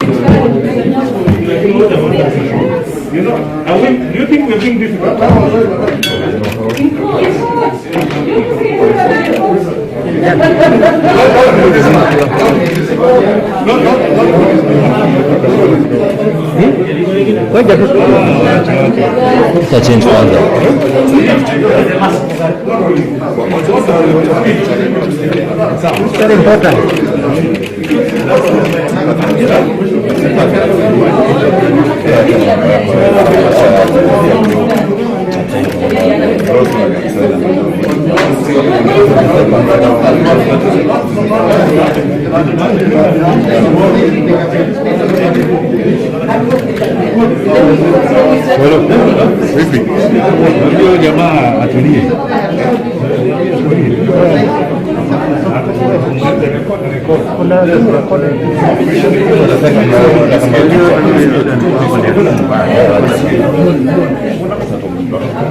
You know, do you think we're being difficult?再进窗子。Very important. Bueno, vipi? Ndio jamaa atulie.